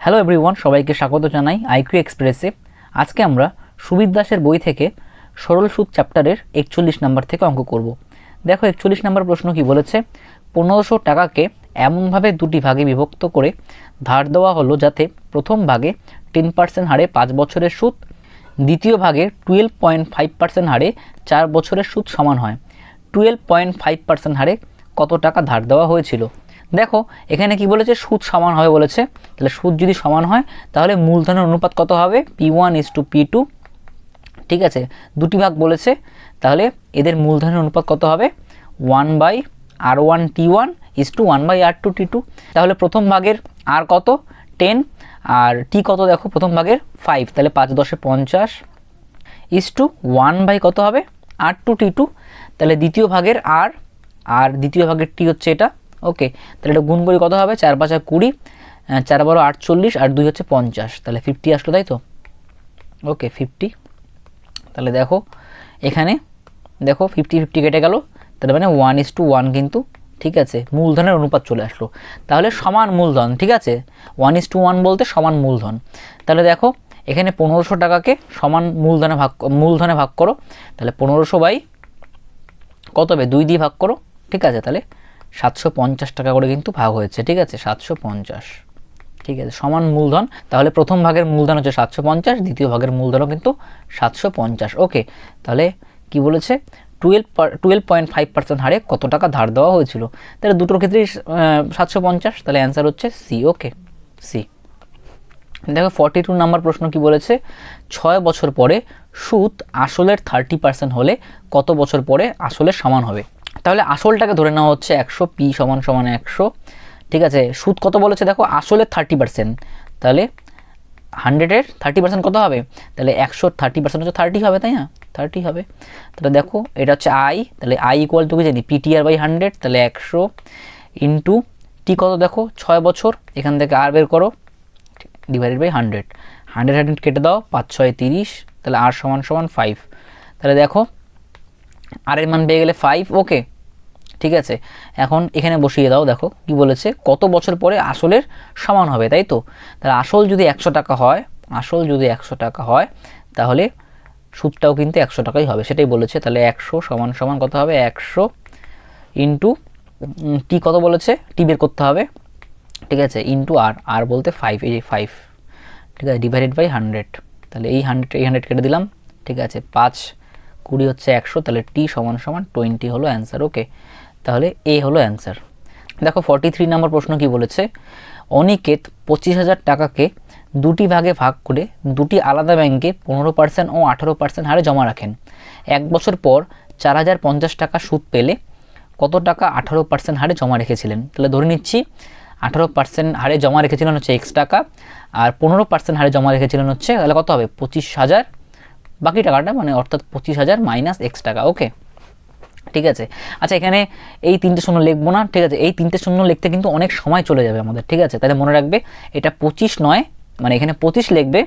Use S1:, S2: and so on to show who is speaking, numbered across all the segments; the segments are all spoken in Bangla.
S1: হ্যালো এভরিওয়ান, সবাইকে স্বাগত জানাই আইকিউ এক্সপ্রেসে। আজকে আমরা সুবিদ দাসের বই থেকে সরল সুদ চ্যাপ্টারের 41 নাম্বার থেকে অঙ্ক করব। দেখো 41 নাম্বার প্রশ্ন কি বলেছে, 1500 টাকাকে এমনভাবে দুটি ভাগে বিভক্ত করে ধার দেওয়া হলো যাতে প্রথম ভাগে 10% হারে 5 বছরের সুদ, দ্বিতীয় ভাগে 12.5% হারে 4 বছরের সুদ সমান হয়। 12.5% হারে কত টাকা ধার দেওয়া হয়েছিল? দেখো এখানে কি বলেছে, সুদ সমান হবে বলেছে। তাহলে সুদ যদি সমান হয় তাহলে মূলধনের অনুপাত কত হবে? P1:P2। ঠিক আছে, দুটি ভাগ বলেছে, তাহলে এদের মূলধনের অনুপাত কত হবে? 1/R1T1:1/R2T2। তাহলে প্রথম ভাগের আর কত? 10, আর টি কত দেখো প্রথম ভাগের 5, তাহলে 5 × 10 = 50 1 কত হবে? R2T2। তাহলে দ্বিতীয় ভাগের আর দ্বিতীয় ভাগের টি হচ্ছে এটা। ওকে, তাহলে এটা গুণ করি কত হবে? 4 × 5 = 20, 4 × 12 = 48, আর 2 হচ্ছে 50, তাহলে 50 আসলো, তাই তো? ওকে 50। তাহলে দেখো এখানে দেখো 50 কেটে গেল, তার মানে 1:1 কিন্তু, ঠিক আছে, মূলধনের অনুপাত চলে আসলো। তাহলে সমান মূলধন, ঠিক আছে, 1:1 বলতে সমান মূলধন। তাহলে দেখো এখানে 1500 টাকাকে সমান মূলধনে ভাগ করো, তাহলে 1500 বাই কত হবে? 2 দিয়ে ভাগ করো, ঠিক আছে, তাহলে 750 টাকা করে কিন্তু ভাগ হয়েছে, ঠিক আছে, 750, ঠিক আছে, সমান মূলধন। তাহলে প্রথম ভাগের মূলধন হচ্ছে 750, দ্বিতীয় ভাগের মূলধনও কিন্তু 750। ওকে, তাহলে কি বলেছে? 12.5% হারে কত টাকা ধার দেওয়া হয়েছিল? তাহলে দুটোর ক্ষেত্রেই 750, তাহলে অ্যান্সার হচ্ছে সি। ওকে, সি। দেখো 42 নাম্বার প্রশ্ন কি বলেছে, 6 বছর পরে সুদ আসলের 30% হলে কত বছর পরে আসলের সমান হবে? তাহলে আসলটাকে ধরে নেওয়া হচ্ছে 100, P = 100, ঠিক আছে। সুদ কত বলেছে দেখো, আসলের 30%, তাহলে 100-এর 30% কত হবে? তাহলে 100-র 30% হচ্ছে 30 হবে, তাই না? 30 হবে। তাহলে দেখো এটা হচ্ছে আই, তাহলে আই = কি জানি? PTR/100, তাহলে 100 ইন্টু টি কত দেখো 6 বছর, এখান থেকে আর বের করো, /100, 100 কেটে দাও, 5 × 6 = 30, তাহলে আর = 5। তাহলে দেখো আর এর মান পেয়ে গেলে 5। ওকে, ঠিক আছে, এখন এখানে বসিয়ে দাও। দেখো কি বলেছে, কত বছর পরে আসলের সমান হবে, তাই তো? তাহলে আসল যদি 100 টাকা হয়, তাহলে সুদটাও কিন্তু 100 টাকাই হবে, সেটাই বলেছে। তাহলে 100 = কত হবে? 100 ইন্টু টি কত বলেছে? টি বের করতে হবে, ঠিক আছে, ইন্টু আর বলতে 5, এই 5, ঠিক আছে, /100। তাহলে এই 100 কেটে দিলাম, ঠিক আছে, 5 × 20 হচ্ছে 100, তাহলে টি = 20 হলো অ্যান্সার। ওকে, তাহলে এ হলো অ্যান্সার। দেখো 43 নম্বর প্রশ্ন কি বলেছে, অনিকেত 25,000 টাকাকে দুটি ভাগে ভাগ করে দুটি আলাদা ব্যাংকে 15% ও 18% হারে জমা রাখেন। 1 বছর পর 4050 টাকা সুদ পেলে কত টাকা 18% হারে জমা রেখেছিলেন? তাহলে ধরে নিচ্ছি 18% হারে জমা রেখেছিলেন হচ্ছে x টাকা, আর 15% হারে জমা রেখেছিলেন হচ্ছে, তাহলে কত হবে? 25,000, বাকি টাকাটা মানে অর্থাৎ 25,000 - x টাকা। ওকে, ঠিক আছে। আচ্ছা, এখানে এই 3টে শূন্য লিখবো না, ঠিক আছে, এই 3টে শূন্য লিখতে কিন্তু অনেক সময় চলে যাবে আমাদের, ঠিক আছে, তাহলে মনে রাখবে এটা 25 নয়, মানে এখানে 25 লিখবে,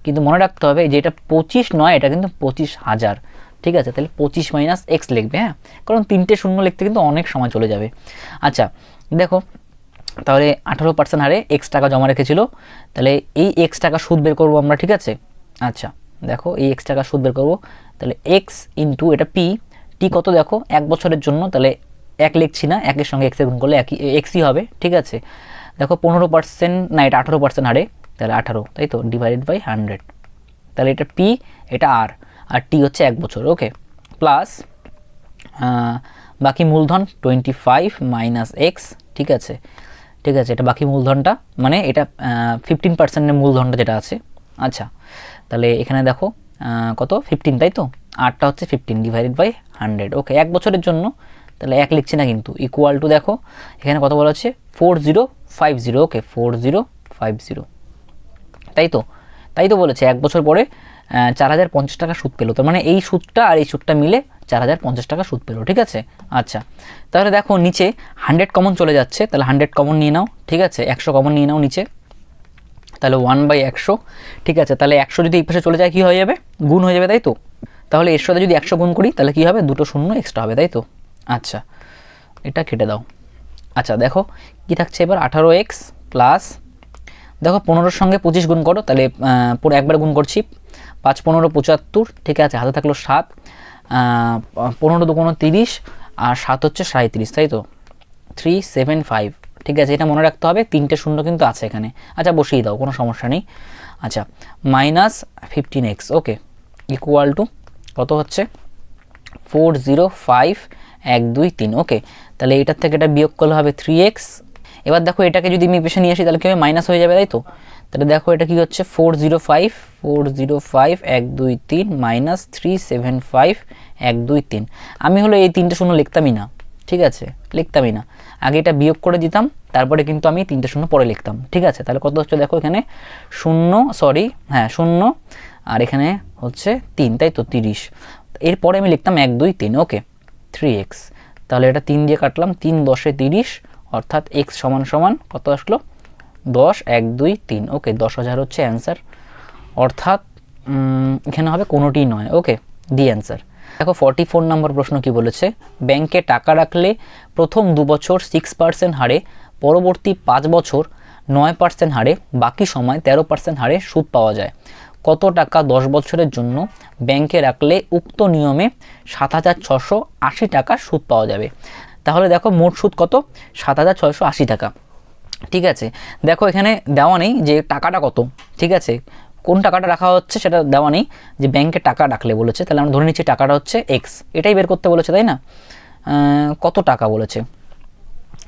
S1: কিন্তু মনে রাখতে হবে যে এটা 25 নয়, এটা কিন্তু 25,000, ঠিক আছে, তাহলে 25 - x লিখবে, হ্যাঁ, কারণ 3টে শূন্য লিখতে কিন্তু অনেক সময় চলে যাবে। আচ্ছা দেখো, তাহলে 18% হারে x টাকা জমা রেখেছিল, তাহলে এই x টাকা সুদ বের করবো আমরা, ঠিক আছে। আচ্ছা দেখো এই x টাকা সুদ বের করবো, তাহলে x ইন্টু এটা p, টি কত দেখো 1 বছরের জন্য, তাহলে 1 লিখছি না, 1 এর সঙ্গে x গুণ করলে xই হবে, ঠিক আছে। দেখো 15% না, এটা 18% হারে, তাহলে 18, তাই তো, /100, তাহলে এটা p, এটা আর টি হচ্ছে 1 বছর। ওকে, প্লাস বাকি মূলধন 25 - x, ঠিক আছে, ঠিক আছে, এটা বাকি মূলধনটা, মানে এটা 15%-এর মূলধনটা যেটা আছে। আচ্ছা, তাহলে এখানে দেখো কত 15, তাই তো, আরটা হচ্ছে 15 /100। ওকে, 1 বছরের জন্য, তাহলে 1 লিখছি না কিন্তু, ইকুয়াল টু দেখো এখানে কত বলা হচ্ছে 4050। ওকে, 4050, তাই তো বলেছে 1 বছর পরে 4050 টাকা সুদ পেলো, তার মানে এই সুদটা আর এই সুদটা মিলে 4050 টাকা সুদ পেলো, ঠিক আছে। আচ্ছা, তাহলে দেখো নিচে 100 কমন চলে যাচ্ছে, তাহলে 100 কমন নিয়ে নাও, ঠিক আছে, 100 কমন নিয়ে নাও নিচে, তাহলে 1/100, ঠিক আছে। তাহলে 100 যদি এই পাশে চলে যায় কি হয়ে যাবে? গুণ হয়ে যাবে, তাই তো। তাহলে এর সাথে যদি 100 গুণ করি তাহলে কি হবে? 2টো শূন্য এক্সট্রা হবে, তাই তো। আচ্ছা, এটা কেটে দাও। আচ্ছা দেখো কি থাকছে এবার, 18x প্লাস দেখো 15-র সঙ্গে 25 গুণ করো, তাহলে পুরো একবার গুণ করছি, 5 15 75, ঠিক আছে, হাতে থাকলো 7, 15 2 30, আর 7 হচ্ছে 37, তাই তো 375, ঠিক আছে, এটা মনে রাখতে হবে, 3টে শূন্য কিন্তু আছে এখানে। আচ্ছা বসিয়ে দাও, কোনো সমস্যা নেই। আচ্ছা -15x, ওকে, ইকুয়াল টু কত হচ্ছে 405 1 2 3, ওকে, তাহলে এটার থেকে এটা বিয়োগ করলে হবে 3x। এবার দেখো এটাকে যদি আমি পেছনে নিয়ে আসি তাহলে কি হবে, মাইনাস হয়ে যাবে, তাই তো। তাহলে দেখো এটা কি হচ্ছে 405 1 2 3 মাইনাস 375 1 2 3। আমি হলো এই 3টে শূন্য লিখতামই না, ঠিক আছে, লিখতামই না, আগে এটা বিয়োগ করে দিতাম, তারপরে কিন্তু আমি 3টে শূন্য পরে লিখতাম, ঠিক আছে। তাহলে কত হচ্ছে দেখো এখানে 0, আর এখানে হচ্ছে 3, তাই তো 30, এরপরে আমি লিখতাম 1 2 3, ওকে, 3x। তাহলে এটা 3 দিয়ে কাটলাম, 3 10 30, অর্থাৎ x সমান সমান কত আসলো 10 1 2 3, ওকে, 10,000 হচ্ছে অ্যান্সার, অর্থাৎ এখানে হবে কোনোটি নয়, ওকে, ডি অ্যান্সার। দেখো 44 নম্বর প্রশ্ন কি বলেছে, ব্যাংকে টাকা রাখলে প্রথম 2 বছর 6% হারে, পরবর্তী 5 বছর 9% হারে, বাকি সময় 13% হারে সুদ পাওয়া যায়। কত টাকা 10 বছরের জন্য ব্যাংকে রাখলে উক্ত নিয়মে 7,680 টাকা সুদ পাওয়া যাবে? তাহলে দেখো মোট সুদ কত, 7,680 টাকা, ঠিক আছে। দেখো এখানে দেওয়া নেই যে টাকাটা কত, ঠিক আছে, কোন টাকাটা রাখা হচ্ছে সেটা দেওয়া নেই, যে ব্যাংকে টাকা রাখলে বলেছে, তাহলে আমরা ধরে নিচ্ছি টাকাটা হচ্ছে এক্স, এটাই বের করতে বলেছে, তাই না। কত টাকা বলেছে,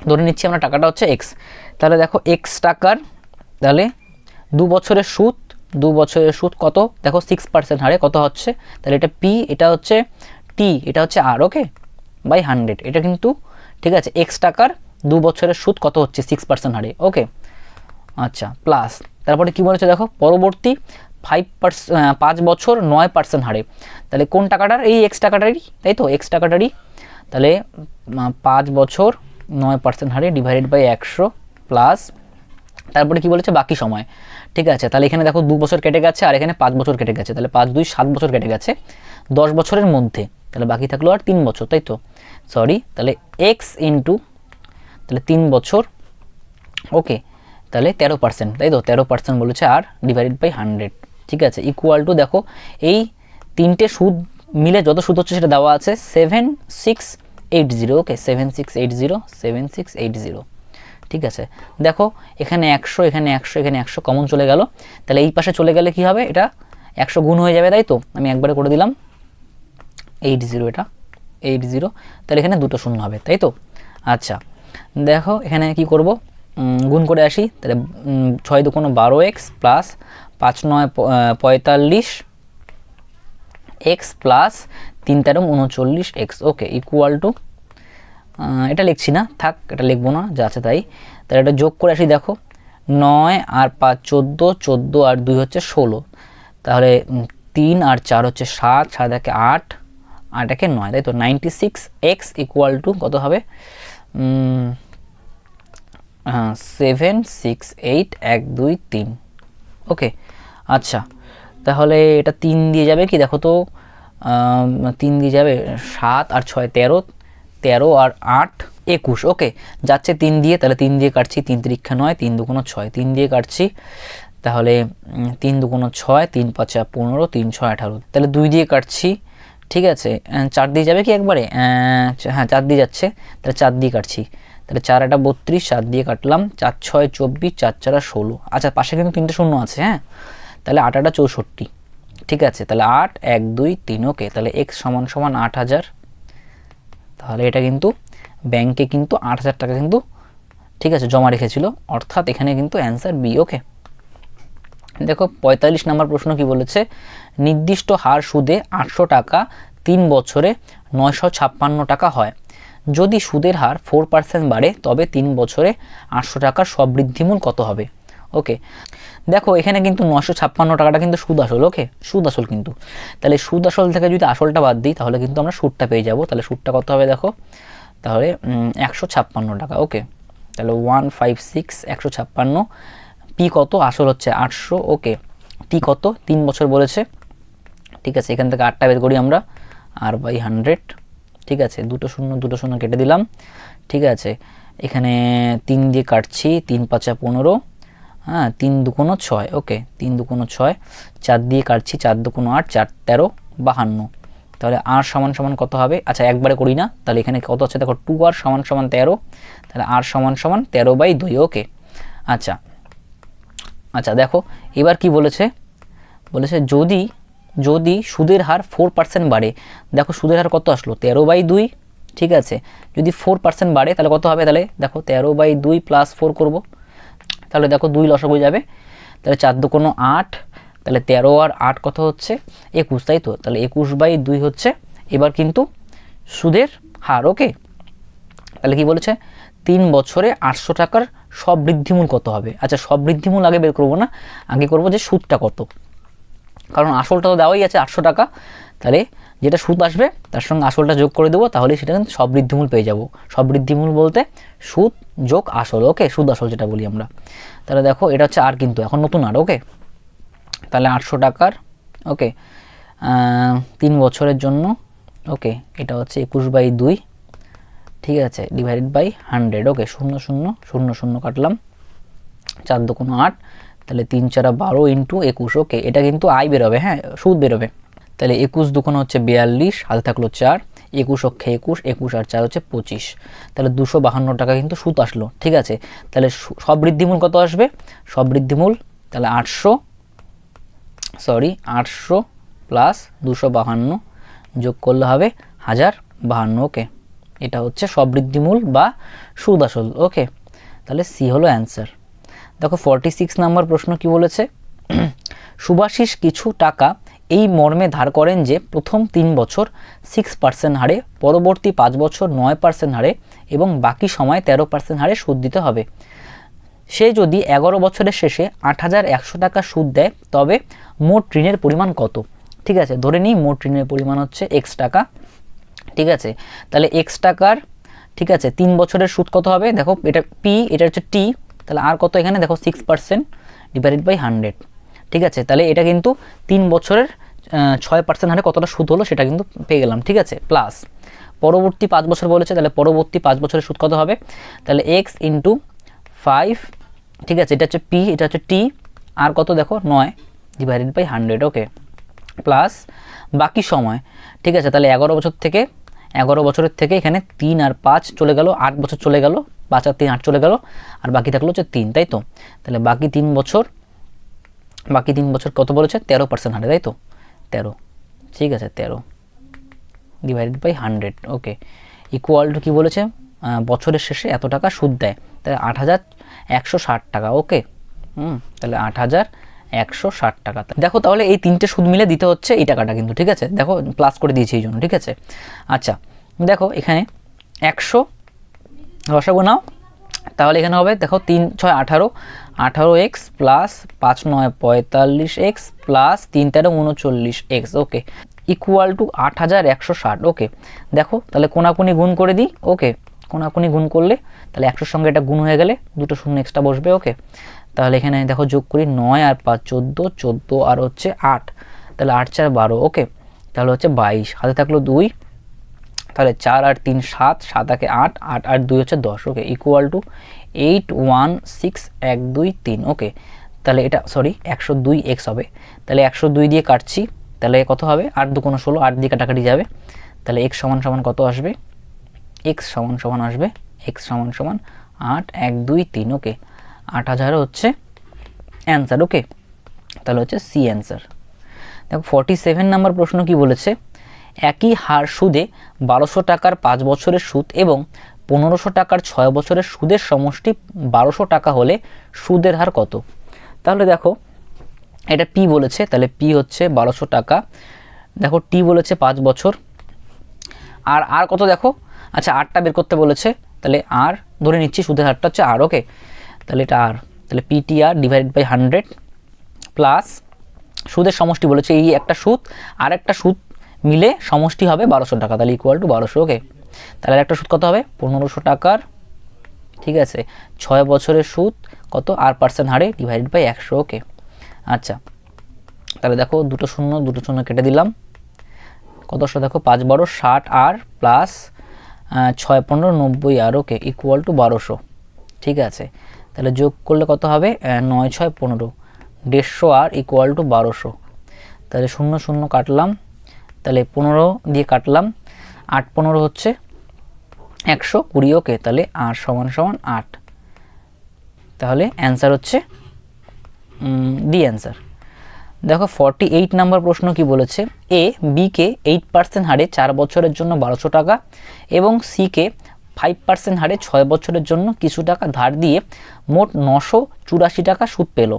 S1: ধরে নিচ্ছি আমরা টাকাটা হচ্ছে এক্স, তাহলে দেখো এক্স টাকার, তাহলে 2 বছরের সুদ, 2 বছরের সুদ কত, দেখো 6% হারে কত হচ্ছে, তাহলে এটা পি, এটা হচ্ছে টি, এটা হচ্ছে আর, ওকে, বাই 100, এটা কিন্তু, ঠিক আছে, এক্স টাকার 2 বছরের সুদ কত হচ্ছে 6% হারে, ওকে, আচ্ছা, প্লাস তারপরে কি বলেছে দেখো পরবর্তী 5 বছর 9% হারে, তাহলে কোন টাকাটার, এই এক্স টাকাটারই, তাই তো, এক্স টাকাটারই, তাহলে 5 বছর 9% হারে ডিভাইডেড বাই 100, প্লাস তারপরে কি বলেছে বাকি সময়, ঠিক আছে, তাহলে এখানে দেখো 2 বছর কেটে গেছে আর এখানে 5 বছর কেটে গেছে, তাহলে 5 2 7 বছর কেটে গেছে 10 বছরের মধ্যে, তাহলে বাকি থাকলো আর 3 বছর, তাই তো, সরি, তাহলে এক্স ইন্টু, তাহলে 3 বছর, ওকে, তাহলে 13%, তাই তো 13% বলেছে, আর ডিভাইডেড বাই 100, ঠিক আছে, ইকুয়াল টু দেখো এই 3টে সুদ মিলে যত সুদ হচ্ছে সেটা দেওয়া আছে 7680, ওকে, 7680, ঠিক আছে। দেখো এখানে 100, এখানে 100, এখানে 100 কমন চলে গেল, তাহলে এই পাশে চলে গেলে কি হবে, এটা 100 গুণ হয়ে যাবে, তাই তো, আমি একবারে করে দিলাম 80, এটা 80, তাহলে এখানে দুটো শূন্য হবে, তাই তো। আচ্ছা দেখো এখানে কি করব, গুণ করে আসি, তাহলে 6 2 12x plus 5 9 45 x plus 3 13 39x, ওকে, ইকুয়াল টু, এটা লিখছি না, থাক, এটা লিখবো না, যা আছে তাই। তাহলে এটা যোগ করে আসি, দেখো 9 আর 5 14, 14 আর 2 হচ্ছে 16, তাহলে 3 আর 4 হচ্ছে 7, 7 একে 8, 8 একে 9, তাই তো 96x ইকুয়াল টু কত হবে, 7 6 8 1 2 3, ওকে। আচ্ছা তাহলে এটা 3 দিয়ে যাবে কি, দেখো তো 3 দিয়ে যাবে, 7 আর 6 13, 13 আর 8 21, ওকে, যাচ্ছে 3 দিয়ে, তাহলে 3 দিয়ে কাটছি, 3 3 9, 3 2 6, 3 দিয়ে কাটছি, তাহলে 3 2 6, 3 5 15, 3 6 18, তাহলে 2 দিয়ে কাটছি, ঠিক আছে, 4 দিয়ে যাবে কি একবারে, হ্যাঁ 4 দিয়ে যাচ্ছে, তাহলে 4 দিয়ে কাটছি, তাহলে 4 8 32, 7 দিয়ে কাটলাম, 4 6 24, 4 4 16, আচ্ছা পাশে কিন্তু 3টে শূন্য আছে, হ্যাঁ, তাহলে 8 8 64, ঠিক আছে, তাহলে 8 1 2 3, ওকে, তাহলে এক্স সমান সমান 8000, তাহলে এটা কিন্তু ব্যাংকে কিন্তু 8000 টাকা কিন্তু, ঠিক আছে, জমা রেখেছিল, অর্থাৎ এখানে কিন্তু অ্যান্সার বি, ওকে। দেখো 45 নম্বর প্রশ্ন কি বলেছে, নির্দিষ্ট হার সুদে 800 টাকা 3 বছরে 956 টাকা হয়, যদি সুদের হার 4% বাড়ে তবে 3 বছরে 800 টাকার সবৃদ্ধিমূল কত হবে, ওকে। দেখো এখানে কিন্তু 956 টাকাটা কিন্তু সুদ আসল, ওকে, সুদ আসল কিন্তু, তাহলে সুদ আসল থেকে যদি আসলটা বাদ দিই তাহলে কিন্তু আমরা সুদটা পেয়ে যাব, তাহলে সুদটা কত হবে দেখো, তাহলে 156 টাকা, ওকে, তাহলে 156 156, পি কত, আসল হচ্ছে 800, ওকে, টি কত 3 বছর বলেছে, ঠিক আছে, এখান থেকে 8টা বের করি আমরা, আর বাই 100, ঠিক আছে, দুটো শূন্য কেটে দিলাম, ঠিক আছে, এখানে 3 দিয়ে কাটছি, 3 5 15, হ্যাঁ 3 দুগুণ 6, ওকে 3 দুগুণ 6, 4 দিয়ে কাটছি, 4 দুগুণ 8, 4 13 52, তাহলে আর সমান সমান কত হবে? আচ্ছা একবারে করি না, তাহলে এখানে কত আছে দেখো 2r সমান সমান 13, তাহলে আর সমান সমান 13/2, ওকে। আচ্ছা আচ্ছা দেখো এবার কি বলেছে, বলেছে যদি সুদের হার 4% বাড়ে, দেখো সুদের হার কত আসলো 13/2, ঠিক আছে। যদি 4% বাড়ে তাহলে কত হবে? তাহলে দেখো 13/2 + 4 করব, তাহলে দেখো 2 লসাগু যাবে, তাহলে 4 দুগুণ 8, তাহলে 13 আর 8 কত হচ্ছে 21, তাই তো। তাহলে 21/2 হচ্ছে এবার কিন্তু সুদের হার, ওকে। তাহলে কি বলেছে 3 বছরে 800 টাকার সব বৃদ্ধিমূল কত হবে? আচ্ছা সব বৃদ্ধিমূল আগে বের করবো না, আগে করব যে সুদটা কত, কারণ আসলটা তো দেওয়াই আছে 800 টাকা, তাহলে যেটা সুদ আসবে তার সঙ্গে আসলটা যোগ করে দেবো, তাহলে সেটা কিন্তু সব বৃদ্ধিমূল পেয়ে যাব। সব বৃদ্ধিমূল বলতে সুদ যোগ আসল, ওকে, সুদ আসল যেটা বলি আমরা। তাহলে দেখো এটা হচ্ছে আর, কিন্তু এখন নতুন আর, ওকে। তাহলে 800 টাকার, ওকে, 3 বছরের জন্য, ওকে, এটা হচ্ছে 21/2, ঠিক আছে, /100, ওকে। 0 0 0 0 কাটলাম, 4 দুগুণ 8, তাহলে 3 4 12 × 21, ওকে। এটা কিন্তু আয় বেরোবে, হ্যাঁ সুদ বেরোবে। তাহলে 21 দুগুণ হচ্ছে 42, হাতে থাকলো 4, 21 অক্ষে 21, 21 আর 4 হচ্ছে 25, তাহলে 252 টাকা কিন্তু সুদ আসলো, ঠিক আছে। তাহলে সব বৃদ্ধিমূল কত আসবে? সব বৃদ্ধিমূল তাহলে 800 প্লাস 252 যোগ করলে হবে 1052, ওকে। এটা হচ্ছে সব বৃদ্ধিমূল বা সুদ আসল, ওকে। তাহলে সি হলো অ্যান্সার। দেখো 46 নম্বর প্রশ্ন কি বলেছে, শুভাশিস কিছু টাকা এই মর্মে ধার করেন যে প্রথম 3 বছর 6% হারে, পরবর্তী 5 বছর 9% হারে এবং বাকি সময় 13% হারে সুদ দিতে হবে। সে যদি 11 বছরের শেষে 8100 টাকা সুদ দেয় তবে মোট ঋণের পরিমাণ কত? ঠিক আছে, ধরে নিই মোট ঋণের পরিমাণ হচ্ছে x টাকা, ঠিক আছে। তাহলে x টাকার, ঠিক আছে, 3 বছরের সুদ কত হবে? দেখো এটা p, এটা হচ্ছে t, তাহলে আর কত এখানে দেখো 6% /100, ঠিক আছে। তাহলে এটা কিন্তু 3 বছরের 6% হারে কতটা সুদ হলো সেটা কিন্তু পেয়ে গেলাম, ঠিক আছে। প্লাস পরবর্তী 5 বছর বলেছে, তাহলে পরবর্তী 5 বছরের সুদ কত হবে? তাহলে x × 5, ঠিক আছে, এটা হচ্ছে p, এটা হচ্ছে t, আর কত দেখো 9 /100, ওকে। প্লাস বাকি সময়, ঠিক আছে, তাহলে 11 বছরের থেকে এখানে 3 আর 5 চলে গেল, 8 বছর চলে গেল, 5 আর 3 8 চলে গেল, আর বাকি থাকলো হচ্ছে 3, তাই তো। তাহলে বাকি 3 বছর কত বলেছে? 13% হারে, তাই তো, 13, ঠিক আছে, 13 /100, ওকে, ইকুয়াল টু কী বলেছে? বছরের শেষে এত টাকা সুদ দেয়, তাহলে 8160 টাকা, ওকে। তাহলে 8160 টাকা। দেখো তাহলে এই 3টে সুদ মিলে দিতে হচ্ছে এই টাকাটা কিন্তু, ঠিক আছে, দেখো প্লাস করে দিয়েছি এই জন্য, ঠিক আছে। আচ্ছা দেখো এখানে 100 রসাগু নাও, তাহলে এখানে হবে দেখো 3 6 18, 18x plus 5 9 45x plus 3 13 39x, ওকে, ইকুয়াল টু 8160, ওকে। দেখো তাহলে কোনাকুনি গুণ করে দিই, ওকে, কোনাকুনি গুণ করলে তাহলে 100-র সঙ্গে এটা গুণ হয়ে গেলে 2টো শূন্য এক্সট্রা বসবে, ওকে। তাহলে এখানে দেখো যোগ করি 9 আর 5 14, 14 আর হচ্ছে 8, তাহলে 8 4 12, ওকে, তাহলে হচ্ছে 22, হাতে থাকলো 2, তাহলে 4 আর 3 7, 7 আর 8, 8 আর 2 হচ্ছে 10, ওকে, ইকুয়াল টু 816,123, ওকে। তাহলে এটা সরি 102x হবে, তাহলে 102 দিয়ে কাটছি, তাহলে কত হবে? 8 2 16, 8 দিয়ে কাটাকাটি যাবে, তাহলে x সমান সমান কত আসবে? x সমান সমান আসবে x সমান সমান 8 1 2 3, ওকে, 8000 হচ্ছে অ্যান্সার, ওকে। তাহলে হচ্ছে সি অ্যান্সার। দেখো 47 নম্বর প্রশ্ন কি বলেছে, একই হার সুদে 1200 টাকার 5 বছরের সুদ এবং 1500 টাকার 6 বছরের সুদের সমষ্টি 1200 টাকা হলে সুদের হার কত? তাহলে দেখো এটা পি বলেছে, তাহলে পি হচ্ছে 1200 টাকা, দেখো টি বলেছে 5 বছর, আর কত দেখো, আচ্ছা আরটা বের করতে বলেছে, তাহলে আর ধরে নিচ্ছি সুদের হারটা হচ্ছে আর, ওকে, তাহলে এটা আর, তাহলে পিটিআর /100 প্লাস সুদের সমষ্টি বলেছে, এই একটা সুদ আর একটা সুদ মিলে সমষ্টি হবে 1200 টাকা, তাহলে ইকুয়াল টু 1200, ওকে। তাহলে একটা সুদ কত হবে? 1500 টাকার, ঠিক আছে, 6 বছরের সুদ কত? আর % হারে /100, ওকে। আচ্ছা তাহলে দেখো 2টো শূন্য কেটে দিলাম, কতশো দেখো 5 12 60 আর প্লাস 6 15 90 আর, ওকে, ইকুয়াল টু 1200, ঠিক আছে। তাহলে যোগ করলে কত হবে 9 6 15, 150 আর ইকুয়াল টু 1200। তাহলে 0 0 কাটলাম, তাহলে 15 দিয়ে কাটলাম, 8 15 হচ্ছে 120। ওকে, তাহলে আর সমান সমান 8। তাহলে অ্যান্সার হচ্ছে ডি অ্যান্সার। দেখো 48 নাম্বার প্রশ্ন কি বলেছে, এ বিকে 8% হারে 4 বছরের জন্য 1200 টাকা এবং সিকে 5% হারে 6 বছরের জন্য কিছু টাকা ধার দিয়ে মোট 984 টাকা সুদ পেল।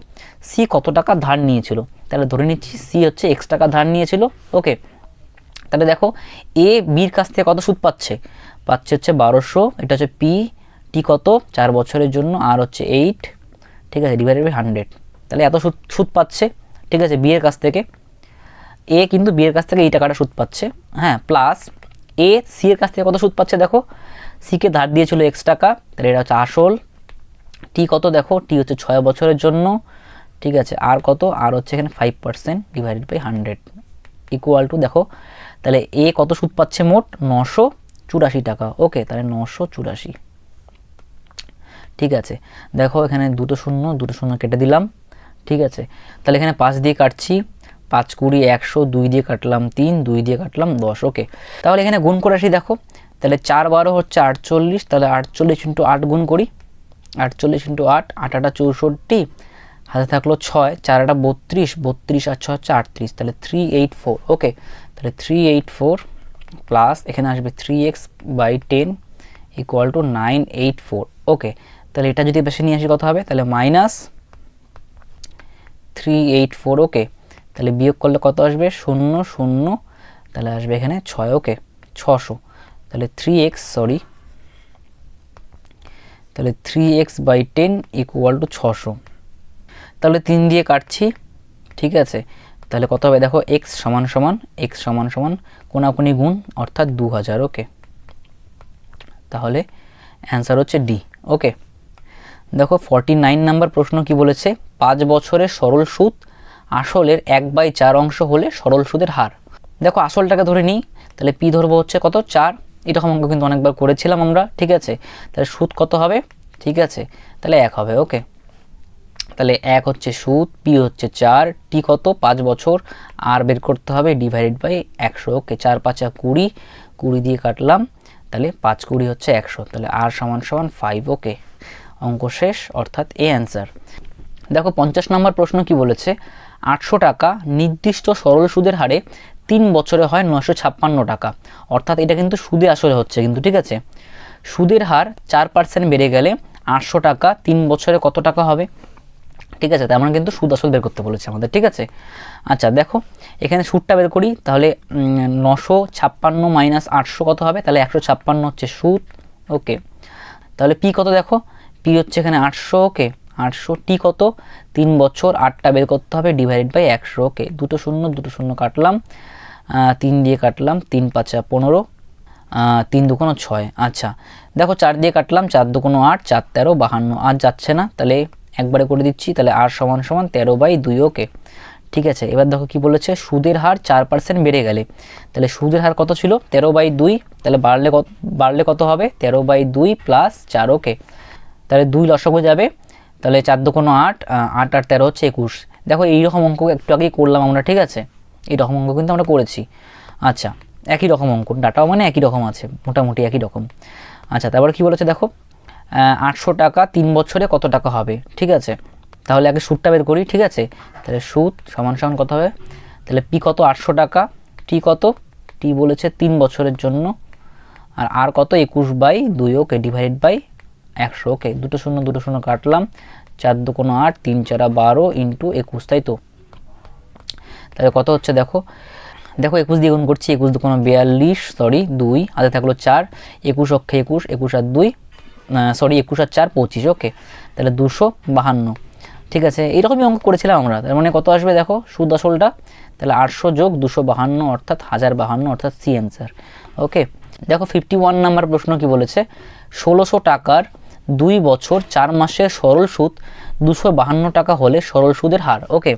S1: সি কত টাকা ধার নিয়েছিল? তাহলে ধরে নিচ্ছি সি হচ্ছে x টাকা ধার নিয়েছিল। ওকে, তাহলে দেখো এ বির কাছ থেকে কত সুদ পাচ্ছে হচ্ছে 1200, এটা হচ্ছে পি, টি কত 4 বছরের জন্য, আর হচ্ছে 8, ঠিক আছে, ডিভাইডেড বাই 100। তাহলে এত সুদ পাচ্ছে, ঠিক আছে, বি এর কাছ থেকে। এ কিন্তু বি এর কাছ থেকে এই টাকাটা সুদ পাচ্ছে, হ্যাঁ, প্লাস এ সি এর কাছ থেকে কত সুদ পাচ্ছে দেখো, সিকে ধার দিয়েছিল x টাকা, তাহলে এটা হচ্ছে আসল। টি কত দেখো, টি হচ্ছে 6 বছরের জন্য, ঠিক আছে, আর কত, আর হচ্ছে এখানে 5% ডিভাইডেড বাই 100 ইকুয়াল টু দেখো, তাহলে এ কত সুদ পাচ্ছে মোট 984 টাকা। ওকে, তাহলে 984, ঠিক আছে। দেখো এখানে দুটো শূন্য কেটে দিলাম, ঠিক আছে। তাহলে এখানে 5 দিয়ে কাটছি, 5 20 100, 2 দিয়ে কাটলাম 3, 2 দিয়ে কাটলাম 10। ওকে, তাহলে এখানে গুণ করে আসি দেখো, তাহলে 4 12 হচ্ছে 48, তাহলে 48 × 8 গুণ করি, 48 × 8, 8 8 64, হাতে থাকলো 6, 4 8 32, 32 আর 6 হচ্ছে 38, তাহলে 384। ওকে, তাহলে 384 প্লাস এখানে আসবে 3x/10 ইকুয়াল টু 984। ওকে, তাহলে এটা যদি বেশি নিয়ে আসি কত হবে, তাহলে মাইনাস 384। ওকে, তাহলে বিয়োগ করলে কত আসবে 0 0, তাহলে আসবে এখানে 6। ওকে, 600, তাহলে 3x/10 ইকুয়াল টু 600। তাহলে 3 দিয়ে কাটছি, ঠিক আছে, তাহলে কত হবে দেখো, x সমান সমান কোনাকুনি গুণ অর্থাৎ 2000। ওকে, তাহলে অ্যান্সার হচ্ছে ডি। ওকে, দেখো 49 নাম্বার প্রশ্ন কি বলেছে, 5 বছরের সরল সুদ আসলের 1/4 অংশ হলে সরল সুদের হার। দেখো আসলটাকে ধরে নিই, তাহলে পি ধরবো হচ্ছে কত 4, এরকম অঙ্ক কিন্তু অনেকবার করেছিলাম আমরা, ঠিক আছে। তাহলে সুদ কত হবে, ঠিক আছে, তাহলে 1 হবে। ওকে, তাহলে 1 হচ্ছে সুদ, পি হচ্ছে 4, টি কত 5 বছর, আর বের করতে হবে ডিভাইডেড বাই 100। ওকে, 4 5 20, 20 দিয়ে কাটলাম, তাহলে 5 20 হচ্ছে 100, তাহলে আর সমান সমান 5। ওকে, অঙ্ক শেষ, অর্থাৎ এ অ্যান্সার। দেখো 50 নম্বর প্রশ্ন কি বলেছে, 800 টাকা নির্দিষ্ট সরল সুদের হারে 3 বছরে হয় 956 টাকা, অর্থাৎ এটা কিন্তু সুদে আসলে হচ্ছে কিন্তু, ঠিক আছে। সুদের হার 4% বেড়ে গেলে 800 টাকা 3 বছরে কত টাকা হবে, ঠিক আছে। তার মানে কিন্তু সুদ আসল বের করতে বলেছে আমাদের, ঠিক আছে। আচ্ছা দেখো এখানে সুদটা বের করি, তাহলে 956 মাইনাস 800 কত হবে, তাহলে 156 হচ্ছে সুদ। ওকে, তাহলে পি কত দেখো, পি হচ্ছে এখানে 800। ওকে, 800, টি কত 3 বছর, 8টা বের করতে হবে ডিভাইডেড বাই 100। ওকে, দুটো শূন্য কাটলাম, 3 দিয়ে কাটলাম, 3 5 15, 3 2 6। আচ্ছা দেখো 4 দিয়ে কাটলাম, 4 2 8, 4 13 52, আর যাচ্ছে না, তাহলে একবারে করে দিচ্ছি, তাহলে আর সমান সমান 13/2। ওকে, ঠিক আছে। এবার দেখো কি বলেছে, সুদের হার 4% বেড়ে গেলে, তাহলে সুদের হার কত ছিল 13/2, তাহলে বাড়লে কত হবে 13/2 প্লাস 4। ওকে, তাহলে 2 লসাগু যাবে, তাহলে 4 2 8, 8 আর 13 হচ্ছে 21। দেখো এইরকম অঙ্ক একটু আগেই করলাম আমরা, ঠিক আছে, এইরকম অঙ্ক কিন্তু আমরা করেছি। আচ্ছা, একই রকম অঙ্ক, ডাটাও মানে একই রকম আছে, মোটামুটি একই রকম। আচ্ছা, তারপর কি বলেছে দেখো, 800 টাকা 3 বছরে কত টাকা হবে, ঠিক আছে। তাহলে আগে সুদটা বের করি, ঠিক আছে। তাহলে সুদ সমান সমান কত হবে, তাহলে পি কত 800 টাকা, টি কত, টি বলেছে 3 বছরের জন্য, আর কত 21/2। ওকে, ডিভাইডেড বাই 100। ওকে, দুটো শূন্য কাটলাম, 4 2 8, 3 4 12 ইন্টু 21, তাই তো। তাহলে কত হচ্ছে দেখো 21 দিয়ে গুণ করছি, 21 2 42, সরি 2, হাতে থাকলো 4, 21 অক্ষে 21, 21 আর 2, সরি 21 আর 4 25। ওকে, তাহলে 252, ঠিক আছে। এইরকমই অঙ্ক করেছিলাম আমরা, তার মানে কত আসবে দেখো সুদ আসলটা, তাহলে 800 যোগ 252 অর্থাৎ 1052, অর্থাৎ সি অ্যান্সার। ওকে, দেখো 51 নাম্বার প্রশ্ন কি বলেছে, 1600 টাকার 2 বছর 4 মাসের সরল সুদ 252 টাকা হলে সরল সুদের হার। ওকে,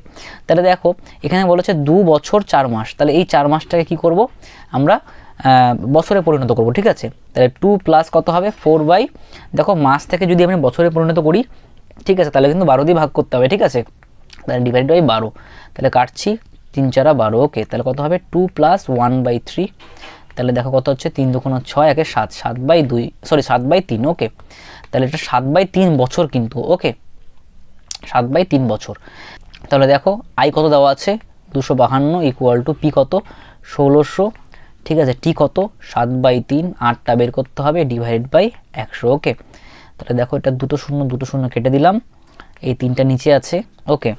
S1: তাহলে দেখো এখানে বলেছে 2 বছর 4 মাস, তাহলে এই 4 মাসটাকে কি করব আমরা বছরে পরিণত করব, ঠিক আছে। তাহলে 2 প্লাস কত হবে 4/, দেখো মাস থেকে যদি আমি বছরে পরিণত করি ঠিক আছে, তাহলে কিন্তু 12 দিয়ে ভাগ করতে হবে, ঠিক আছে, তাহলে ডিভাইড বাই 12, তাহলে কাটছি 3 4 12, ওকে, তাহলে কত হবে 2 + 1/3, তাহলে দেখো কত হচ্ছে 3 2 6 1 7, 7/2 সরি 7/3, ওকে, তাহলে এটা 7/3 বছর কিন্তু, ওকে 7/3 বছর। তাহলে দেখো আই কত দেওয়া আছে 252 ইকুয়াল টু পি কত 1600, ঠিক আছে, টি কত 7/3, 8টা বের করতে হবে ডিভাইড বাই 100, ওকে, তাহলে দেখো এটা 2 0 2 0 কেটে দিলাম, এই 3টা নিচে আছে, ওকে,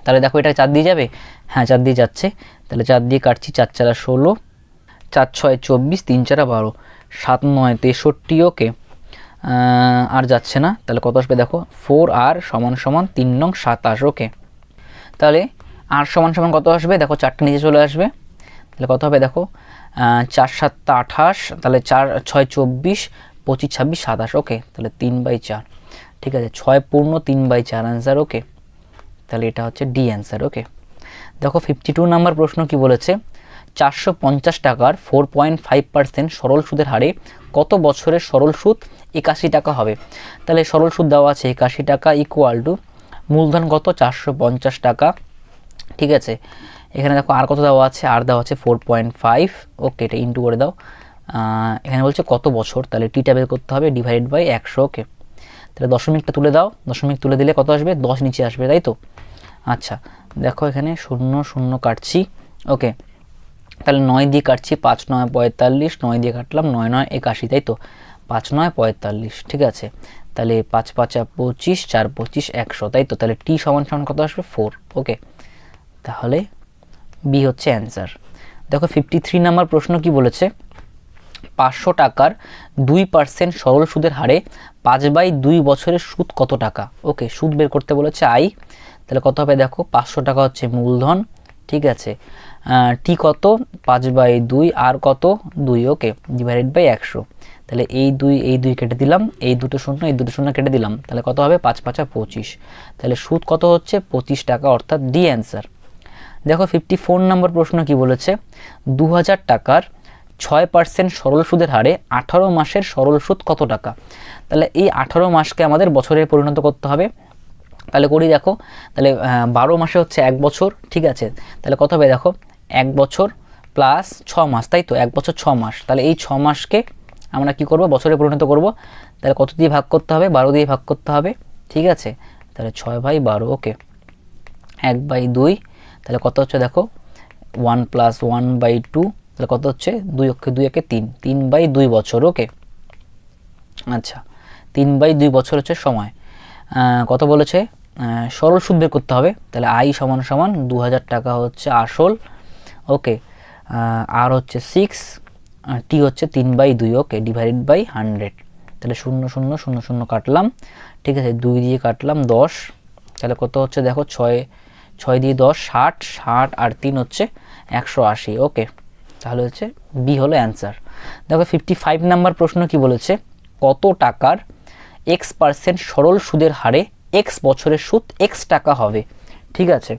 S1: তাহলে দেখো এটা 4 দিয়ে যাবে, হ্যাঁ 4 দিয়ে যাচ্ছে, তাহলে 4 দিয়ে কাটছি 4 4 16, 4 6 24, 3 4 12, 7 9 63, ওকে, আর যাচ্ছে না, তাহলে কত আসবে দেখো 4 আর সমান সমান 3 নং 27, ওকে, তাহলে আর সমান সমান কত আসবে দেখো 4টা নিচে চলে আসবে, তাহলে কত হবে দেখো 4 7 28, তাহলে 4 6 24, 25 26 27, ওকে, তাহলে 3/4, ঠিক আছে, 6 পূর্ণ 3/4 অ্যান্সার, ওকে, তাহলে এটা হচ্ছে ডি অ্যান্সার, ওকে। দেখো 52 নাম্বার প্রশ্ন কি বলেছে 450 টাকার 4.5% সরল সুদের হারে কত বছরের সরল সুদ 81 টাকা হবে। তাহলে সরল সুদ দেওয়া আছে 81 টাকা ইকুয়াল টু মূলধন কত 450 টাকা, ঠিক আছে, এখানে দেখো আর কত দেওয়া আছে, আর দেওয়া আছে 4.5, ওকে, এটা ইন্টু করে দাও, এখানে বলছে কত বছর, তাহলে টিটা বের করতে হবে ডিভাইড বাই 100, ওকে, তাহলে দশমিকটা তুলে দাও, দশমিক তুলে দিলে কত আসবে 10 নিচে আসবে, তাই তো। আচ্ছা দেখো এখানে 0 0 কাটছি, ওকে, তাহলে 9 দিয়ে কাটছি 5 9 45, 9 দিয়ে কাটলাম 9 9 81, তাই তো, 5 9 45, ঠিক আছে, তাহলে 5 5 25, 4 25 100, তাই তো, তাহলে টি সমান সমান কত আসবে 4, ওকে, তাহলে বি হচ্ছে অ্যান্সার। দেখো 53 নাম্বার প্রশ্ন কি বলেছে 500 টাকার 2% সরল সুদের হারে 5/2 বছরের সুদ কত টাকা, ওকে, সুদ বের করতে বলেছে আই, তাহলে কত হবে দেখো 500 টাকা হচ্ছে মূলধন, ঠিক আছে, টি কত 5/2 আর কত 2, ওকে, ডিভাইডেড বাই 100, তাহলে এই 2 কেটে দিলাম, এই দুটো শূন্য কেটে দিলাম, তাহলে কত হবে 5 5 25, তাহলে সুদ কত হচ্ছে 25 টাকা, অর্থাৎ ডি অ্যান্সার। দেখো 54 নম্বর প্রশ্ন কি বলেছে 2000 টাকার 6% সরল সুদের হারে 18 মাসের সরল সুদ কত টাকা। তাহলে এই 18 মাসকে আমাদের বছরে পরিণত করতে হবে, তাহলে করি দেখো, তাহলে 12 মাসে হচ্ছে 1 বছর, ঠিক আছে, তাহলে কত হবে দেখো 1 বছর প্লাস 6 মাস, তাই তো 1 বছর 6 মাস, তাহলে এই 6 মাসকে আমরা কি করব বছরে পরিণত করব, তাহলে কত দিয়ে ভাগ করতে হবে 12 দিয়ে ভাগ করতে হবে, ঠিক আছে, তাহলে 6/12, ওকে, 1/2, তাহলে কত হচ্ছে দেখো 1 + 1/2, তাহলে কত হচ্ছে 2 অক্ষে 2 একে 3, 3/2 বছর, ওকে, আচ্ছা 3/2 বছর হচ্ছে সময়, কত বলেছে সরল সুদ বের করতে হবে, তাহলে আই সমান সমান 2000 টাকা হচ্ছে আসল, ওকে, আর হচ্ছে 6, টি হচ্ছে 3/2, ওকে, ডিভাইডেড বাই 100, তাহলে 0 0 0 0 কাটলাম, ঠিক আছে, 2 দিয়ে কাটলাম 10, তাহলে কত হচ্ছে দেখো 6 দিয়ে 10 60, 60 আর 3 হচ্ছে 180, ওকে, তাহলে হচ্ছে বি হলো অ্যান্সার। দেখো 55 নাম্বার প্রশ্ন কি বলেছে কত টাকার x% সরল সুদের হারে x বছরের সুদ x টাকা হবে, ঠিক আছে,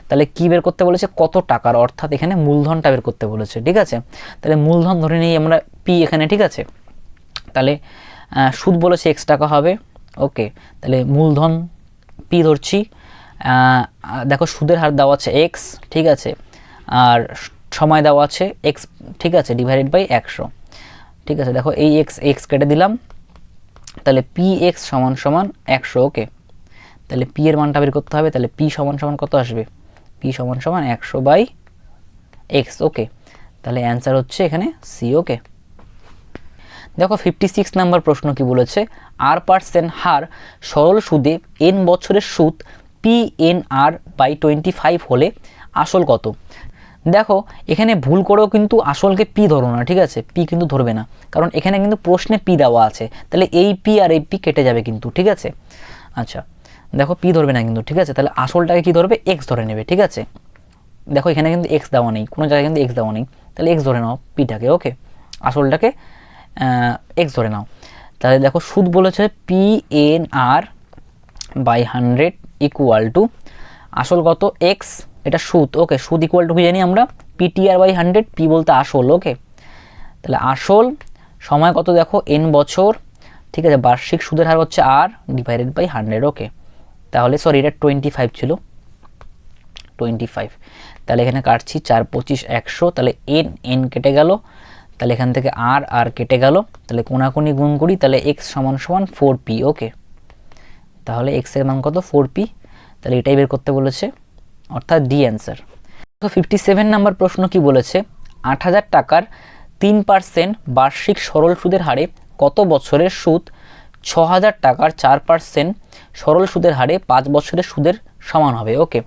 S1: তাহলে কি বের করতে বলেছে কত টাকার, অর্থাৎ এখানে মূলধনটা বের করতে বলেছে, ঠিক আছে, তাহলে মূলধন ধরে নিই আমরা পি এখানে, ঠিক আছে, তাহলে সুদ বলেছে x টাকা হবে, ওকে, তাহলে মূলধন পি ধরছি, দেখো সুদের হার দেওয়া আছে x, ঠিক আছে, আর সময় দেওয়া আছে x, ঠিক আছে, ডিভাইডেড বাই 100, ঠিক আছে, দেখো এই x কেটে দিলাম, তাহলে পি এক্স সমান সমান 100, ওকে, তাহলে পি এর মানটা বের করতে হবে, তাহলে পি সমান সমান কত আসবে পি সমান সমান 100/x, ওকে, তাহলে অ্যান্সার হচ্ছে এখানে সি, ওকে। দেখো 56 নাম্বার প্রশ্ন কি বলেছে r% হার সরল সুদে n বছরের সুদ PNR/25 হলে আসল কত। দেখো এখানে ভুল করেও কিন্তু আসলকে পি ধরো না, ঠিক আছে, পি কিন্তু ধরবে না, কারণ এখানে কিন্তু প্রশ্নে পি দেওয়া আছে, তাহলে এই পি আর এই পি কেটে যাবে কিন্তু, ঠিক আছে। আচ্ছা দেখো পি ধরবে না কিন্তু, ঠিক আছে, তাহলে আসলটাকে কি ধরবে এক্স ধরে নেবে, ঠিক আছে, দেখো এখানে কিন্তু এক্স দেওয়া নেই, কোনো জায়গায় কিন্তু এক্স দেওয়া নেই, তাহলে এক্স ধরে নাও পিটাকে, ওকে, আসলটাকে এক্স ধরে নাও। তাহলে দেখো সুদ বলেছে PNR/100 ইকুয়াল টু আসল কত এক্স, এটা সুদ, ওকে, সুদ ইকুয়াল টু কি জানি আমরা PTR/100, পি বলতে আসল, ওকে, তাহলে আসল সময় কত দেখো n বছর, ঠিক আছে, বার্ষিক সুদের হার হচ্ছে আর ডিভাইডেড বাই 100, ওকে। তাহলে সরি এটা 25 ছিল, 25। তাহলে এখানে কাটছি 4 25 100, তাহলে এন কেটে গেল, তাহলে এখান থেকে আর কেটে গেল, তাহলে কোনাকুনি গুণ করি, তাহলে এক্স সমান 4p, ওকে। তাহলে এক্স এর মান কত 4p, তাহলে এটাই বের করতে বলেছে, অর্থাৎ ডি অ্যান্সার। তো 57 নাম্বার প্রশ্ন কি বলেছে, 8000 টাকার 3% বার্ষিক সরল সুদের হারে কত বছরের সুদ 6000 টাকার 4% সরল সুদের হারে 5 বছরের সুদের সমান হবে, ওকে।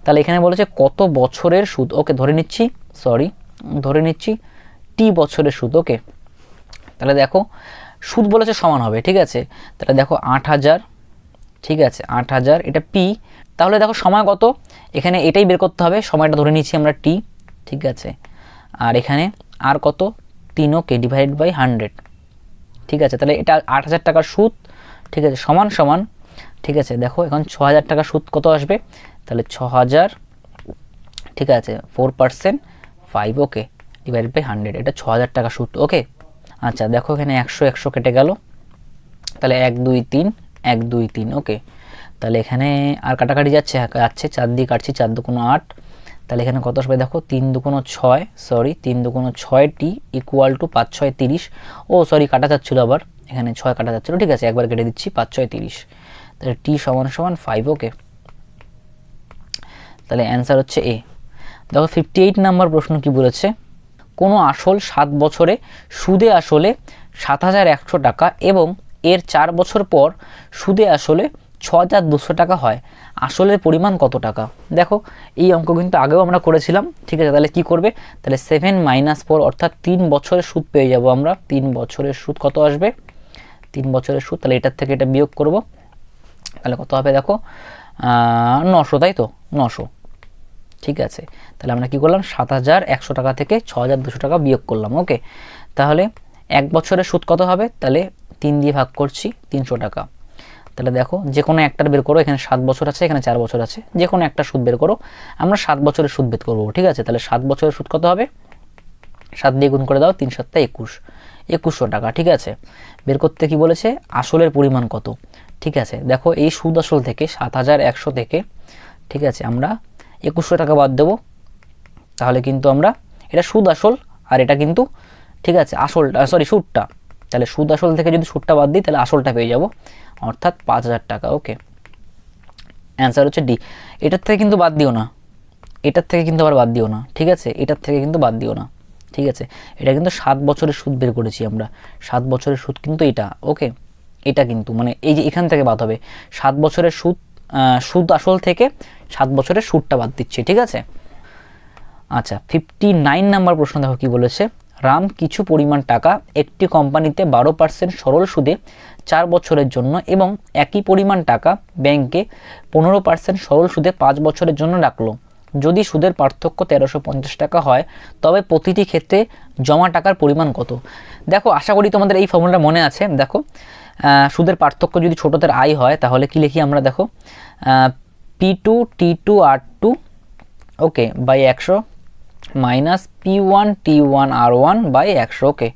S1: তাহলে এখানে বলেছে কত বছরের সুদ, ওকে, ধরে নিচ্ছি টি বছরের সুদ, ওকে। তাহলে দেখো সুদ বলেছে সমান হবে, ঠিক আছে। তাহলে দেখো 8000, ঠিক আছে 8000, এটা পি। তাহলে দেখো সময় কত, এখানে এটাই বের করতে হবে, সময়টা ধরে নিচ্ছি আমরা টি, ঠিক আছে। আর এখানে আর কত 3, ওকে, ডিভাইড বাই 100, ঠিক আছে। তাহলে এটা 8000 টাকার সুদ, ঠিক আছে, সমান, ঠিক আছে। দেখো এখন 6000 টাকার সুদ কত আসবে, তাহলে 6000, ঠিক আছে, 4% 5, ওকে, ডিভাইড বাই 100, এটা 6000 টাকা সুদ, ওকে। আচ্ছা দেখো এখানে 100 কেটে গেল, তাহলে 1 2 3 1 2 3, ওকে। তাহলে এখানে আর কাটাকাটি যাচ্ছে, 4 দিয়ে কাটছি, 4 2 8, তাহলে এখানে কত আসবে দেখো 3 2 6, সরি 3 2 6টি ইকুয়াল টু 5 6 30, ও সরি কাটা যাচ্ছিলো, আবার এখানে 6 কাটা যাচ্ছিলো, ঠিক আছে, একবার কেটে দিচ্ছি, 5 6 30, তাহলে টি সমান 5, ওকে। তাহলে অ্যান্সার হচ্ছে এ। দেখো 58 নাম্বার প্রশ্ন কি বলেছে, কোনো আসল 7 বছরে সুদে আসলে 7100 টাকা এবং এর 4 বছর পর সুদে আসলে 6200 টাকা হয়, আসলের পরিমাণ কত টাকা। দেখো এই অঙ্ক কিন্তু আগেও আমরা করেছিলাম, ঠিক আছে। তাহলে কি করবে, তাহলে 7 - 4 অর্থাৎ 3 বছরের সুদ পেয়ে যাব আমরা। 3 বছরের সুদ কত আসবে, 3 বছরের সুদ, তাহলে এটার থেকে এটা বিয়োগ করব, তাহলে কত হবে দেখো 900, তাই তো 900, ঠিক আছে। তাহলে আমরা কি করলাম 7100 টাকা থেকে 6200 টাকা বিয়োগ করলাম, ওকে। তাহলে 1 বছরের সুদ কত হবে, তাহলে 3 দিয়ে ভাগ করছি 300 টাকা। তাহলে দেখো যে কোনো একটার বের করো, এখানে 7 বছর আছে, এখানে 4 বছর আছে, যে কোনো একটা সুদ বের করো, আমরা 7 বছরের সুদ বের করবো, ঠিক আছে। তাহলে 7 বছরের সুদ কত হবে, 7 দিয়ে গুণ করে দাও, 3 7 21, 2100 টাকা, ঠিক আছে। বের করতে কি বলেছে, আসলের পরিমাণ কত, ঠিক আছে। দেখো এই সুদ আসল থেকে 7100 থেকে, ঠিক আছে, আমরা 2100 টাকা বাদ দেবো, তাহলে কিন্তু আমরা এটা সুদ আসল আর এটা কিন্তু, ঠিক আছে, আসলটা সরি সুদটা, তাহলে সুদ আসল থেকে যদি সুদটা বাদ দিই তাহলে আসলটা পেয়ে যাব, অর্থাৎ 5000 টাকা, ওকে। অ্যান্সার হচ্ছে ডি। এটার থেকে কিন্তু বাদ দিও না, এটার থেকে কিন্তু আবার বাদ দিও না, ঠিক আছে, এটার থেকে কিন্তু বাদ দিও না, ঠিক আছে। এটা কিন্তু 7 বছরের সুদ বের করেছি আমরা, 7 বছরের সুদ কিন্তু এটা, ওকে। এটা কিন্তু মানে এই যে এখান থেকে বাদ হবে, 7 বছরের সুদ, সুদ আসল থেকে 7 বছরের সুদটা বাদ দিচ্ছি, ঠিক আছে। আচ্ছা 59 নাম্বার প্রশ্ন দেখো কি বলেছে, রাম কিছু পরিমাণ টাকা একটি কোম্পানিতে 12% সরল সুদে 4 বছরের জন্য এবং একই পরিমাণ টাকা ব্যাংকে 15% সরল সুদে 5 বছরের জন্য রাখলো। যদি সুদের পার্থক্য 1350 টাকা হয় তবে প্রতিটি ক্ষেত্রে জমা টাকার পরিমাণ কত। দেখো আশা করি তোমাদের এই ফর্মুলাটা মনে আছে। দেখো সুদের পার্থক্য যদি ছোটদের আই হয় তাহলে কি লিখি আমরা, দেখো P2 T2 R2, okay, by 100 minus P1 T1 R1 by 100, okay.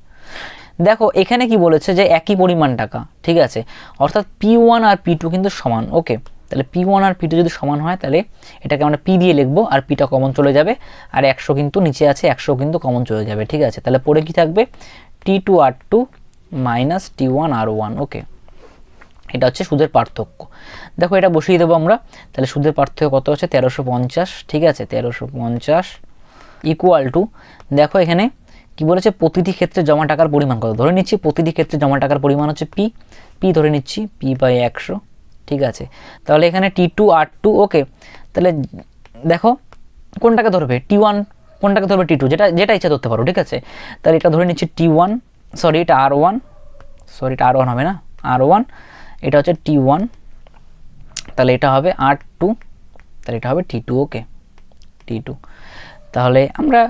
S1: দেখো এখানে কি বলেছে যে একই পরিমাণ টাকা, ঠিক আছে, অর্থাৎ P1 আর P2 কিন্তু সমান, ওকে। তাহলে P1 আর P2 যদি সমান হয় তাহলে এটাকে আমরা P দিয়ে লিখবো, আর Pটা কমন চলে যাবে, আর 100 কিন্তু নিচে আছে, 100 কিন্তু কমন চলে যাবে, ঠিক আছে। তাহলে পরে কি থাকবে, T2 R2 minus T1 R1, ওকে। এটা হচ্ছে সুদের পার্থক্য। দেখো এটা বসিয়ে দেবো আমরা, তাহলে সুদের পার্থক্য কত হচ্ছে 1350, ঠিক আছে, 1350 ইকুয়াল টু, দেখো এখানে কি বলেছে প্রতিটি ক্ষেত্রে জমা টাকার পরিমাণ কত, ধরে নিচ্ছি প্রতিটি ক্ষেত্রে জমা টাকার পরিমাণ হচ্ছে পি ধরে নিচ্ছি, পি বাই 100, ঠিক আছে। তাহলে এখানে T2 R2, ওকে। তাহলে দেখো কোনটাকে ধরবে, T1 কোনটাকে ধরবে, T2, যেটা ইচ্ছা ধরতে পারো, ঠিক আছে। তাহলে এটা ধরে নিচ্ছি T1, সরি এটা R1, সরি এটা R1 হবে না, R1, এটা হচ্ছে T1, তাহলে এটা হবে R2, তাহলে এটা হবে T2, ওকে, T2। তাহলে আমরা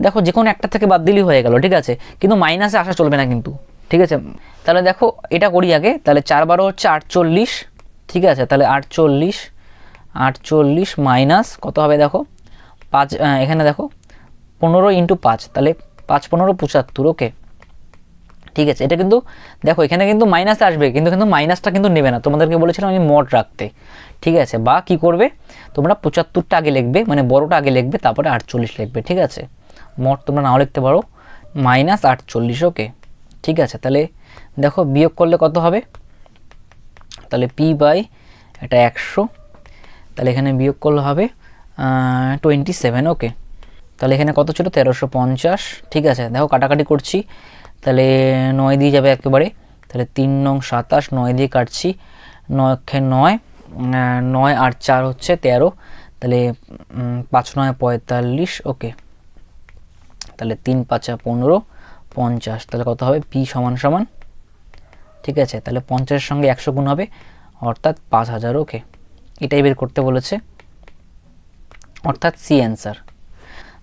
S1: দেখো যে কোনো একটা থেকে বাদ দিলেই হয়ে গেল, ঠিক আছে, কিন্তু মাইনাসে আসা চলবে না কিন্তু, ঠিক আছে। তাহলে দেখো এটা করি আগে, তাহলে 4 12 হচ্ছে 48, ঠিক আছে। তাহলে 48 মাইনাস কত হবে দেখো 5, এখানে দেখো 15 × 5, তাহলে 5 15 75, ওকে, ঠিক আছে, এটা কিন্তু দেখো এখানে কিন্তু মাইনাস আসবে, কিন্তু মাইনাসটা কিন্তু নেবে না, তোমাদেরকে বলেছিলাম আমি মড রাখতে। ঠিক আছে, বা কি করবে তোমরা 75টা আগে লিখবে, মানে বড়টা আগে লিখবে, তারপরে 48 লিখবে। ঠিক আছে, মড তোমরা নাও লিখতে পারো, -48। ওকে, ঠিক আছে, তাহলে দেখো বিয়োগ করলে কত হবে, তাহলে পি বাই এটা 100, তাহলে এখানে বিয়োগ করলে হবে 27। ওকে, তাহলে এখানে কত ছিল 1350। ঠিক আছে, দেখো কাটাকাটি করছি, তাহলে 9 দিয়ে যাবে একেবারে, তাহলে 3 নং 27, 9 দিয়ে কাটছি, 9 9, 9 আর 4 হচ্ছে 13, তাহলে 5 9 45। ওকে, তাহলে 3 5 15, 50, তাহলে কত হবে পি সমান সমান, ঠিক আছে, তাহলে 50-এর সঙ্গে 100 গুণ হবে, অর্থাৎ 5000। ওকে, এটাই বের করতে বলেছে, অর্থাৎ সি অ্যান্সার।